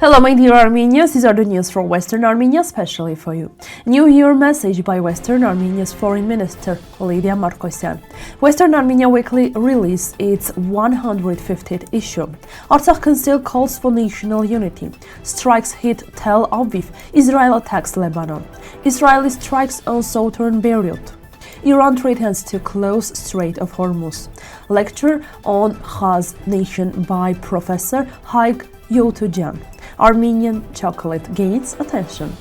Hello my dear Armenians, these are the news from Western Armenia, especially for you. New Year message by Western Armenia's Foreign Minister, Lidia Markosyan. Western Armenia Weekly released its 150th issue. Artsakh Council calls for national unity. Strikes hit Tel Aviv. Israel attacks Lebanon. Israeli strikes on southern Beirut. Iran threatens to close Strait of Hormuz. Lecture on Khaz nation by Professor Hayk Youtudjian. Armenian chocolate gains attention.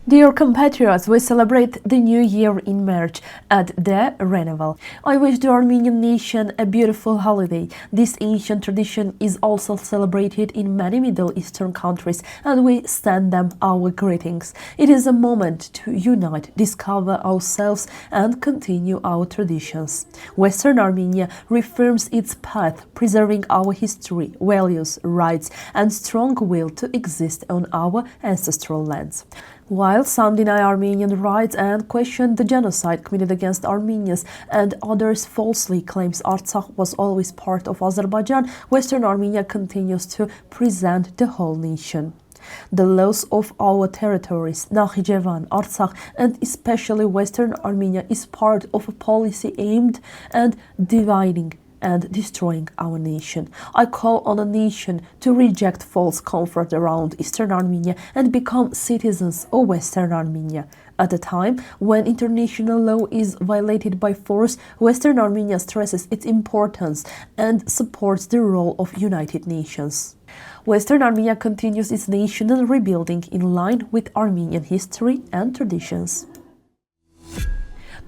Dear compatriots, we celebrate the new year in March at the Renewal. I wish the Armenian nation a beautiful holiday. This ancient tradition is also celebrated in many Middle Eastern countries, and we send them our greetings. It is a moment to unite, discover ourselves, and continue our traditions. Western Armenia reaffirms its path, preserving our history, values, rights, and strong will to exist on our ancestral lands. While some deny Armenian rights and question the genocide committed against Armenians, and others falsely claims Artsakh was always part of Azerbaijan, Western Armenia continues to present the whole nation. The loss of our territories, Yerevan, Artsakh, and especially Western Armenia is part of a policy aimed at dividing and destroying our nation. I call on a nation to reject false comfort around Eastern Armenia and become citizens of Western Armenia. At a time when international law is violated by force, Western Armenia stresses its importance and supports the role of United Nations. Western Armenia continues its national rebuilding in line with Armenian history and traditions.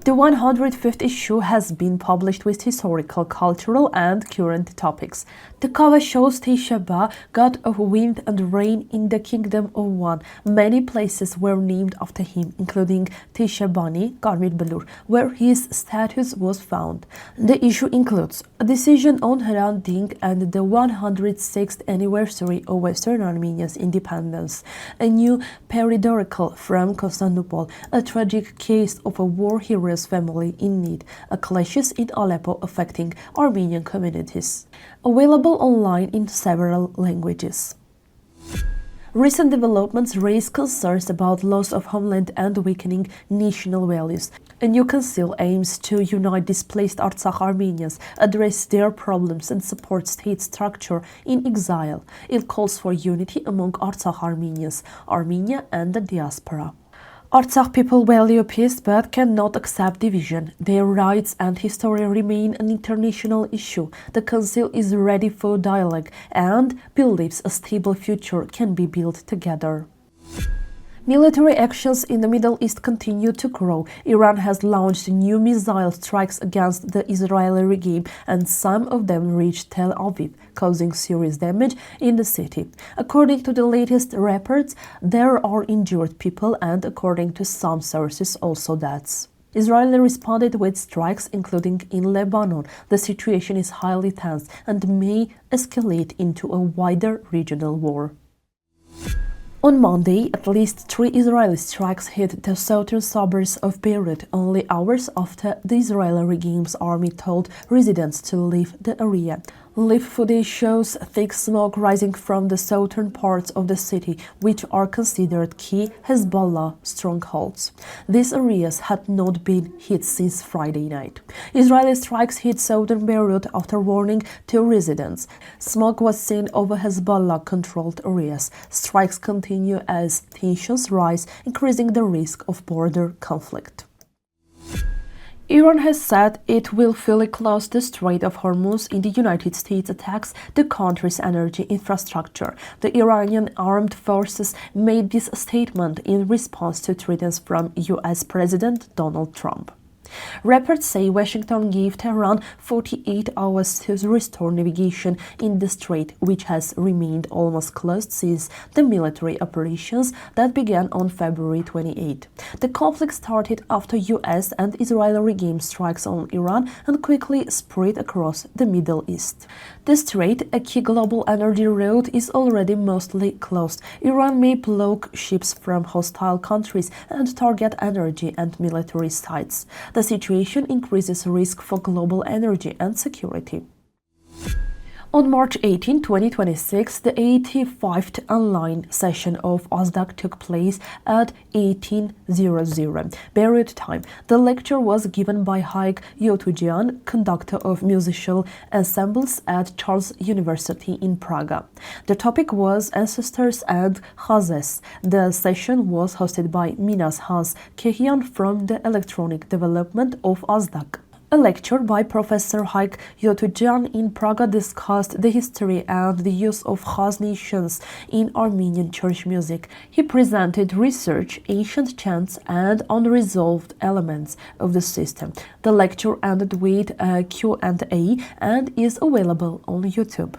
The 150th issue has been published with historical, cultural, and current topics. The cover shows Tisha B'Av, god of wind and rain in the Kingdom of One. Many places were named after him, including Tisha B'Ani, Karmir Belur, where his statue was found. The issue includes a decision on Hrant Dink and the 106th anniversary of Western Armenia's independence, a new periodical from Constantinople, a tragic case of a war hero's family in need, clashes in Aleppo affecting Armenian communities. Available online in several languages. Recent developments raise concerns about loss of homeland and weakening national values. A new council aims to unite displaced Artsakh Armenians, address their problems, and support state structure in exile. It calls for unity among Artsakh Armenians, Armenia, and the diaspora. Artsakh people value peace but cannot accept division. Their rights and history remain an international issue. The Council is ready for dialogue and believes a stable future can be built together. Military actions in the Middle East continue to grow. Iran has launched new missile strikes against the Israeli regime, and some of them reached Tel Aviv, causing serious damage in the city. According to the latest reports, there are injured people and, according to some sources, also deaths. Israel responded with strikes, including in Lebanon. The situation is highly tense and may escalate into a wider regional war. On Monday, at least 3 Israeli strikes hit the southern suburbs of Beirut, only hours after the Israeli regime's army told residents to leave the area. Live footage shows thick smoke rising from the southern parts of the city, which are considered key Hezbollah strongholds. These areas had not been hit since Friday night. Israeli strikes hit southern Beirut after warning to residents. Smoke was seen over Hezbollah-controlled areas. Strikes continue as tensions rise, increasing the risk of border conflict. Iran has said it will fully close the Strait of Hormuz if the United States attacks the country's energy infrastructure. The Iranian armed forces made this statement in response to threats from U.S. President Donald Trump. Reports say Washington gave Tehran 48 hours to restore navigation in the strait, which has remained almost closed since the military operations that began on February 28. The conflict started after U.S. and Israeli regime strikes on Iran and quickly spread across the Middle East. The strait, a key global energy route, is already mostly closed. Iran may block ships from hostile countries and target energy and military sites. The situation increases risk for global energy and security. On March 18, 2026, the 85th online session of Artsakh took place at 18:00 Beirut time. The lecture was given by Hayk, Youtudjian, conductor of musical ensembles at Charles University in Prague. The topic was Ancestors and Khazes. The session was hosted by Khaz from the Electronic Development of Artsakh. A lecture by Professor Hayk Youtudjian in Prague discussed the history and the use of Khaz nations in Armenian church music. He presented research, ancient chants, and unresolved elements of the system. The lecture ended with a Q&A and is available on YouTube.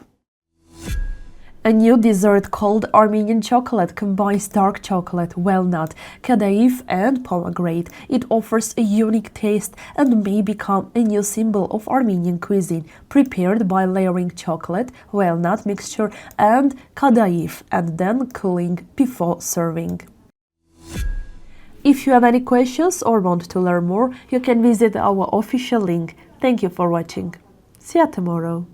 A new dessert called Armenian chocolate combines dark chocolate, walnut, khadaiv, and pomegranate. It offers a unique taste and may become a new symbol of Armenian cuisine, prepared by layering chocolate, walnut mixture, and khadaiv, and then cooling before serving. If you have any questions or want to learn more, you can visit our official link. Thank you for watching. See you tomorrow.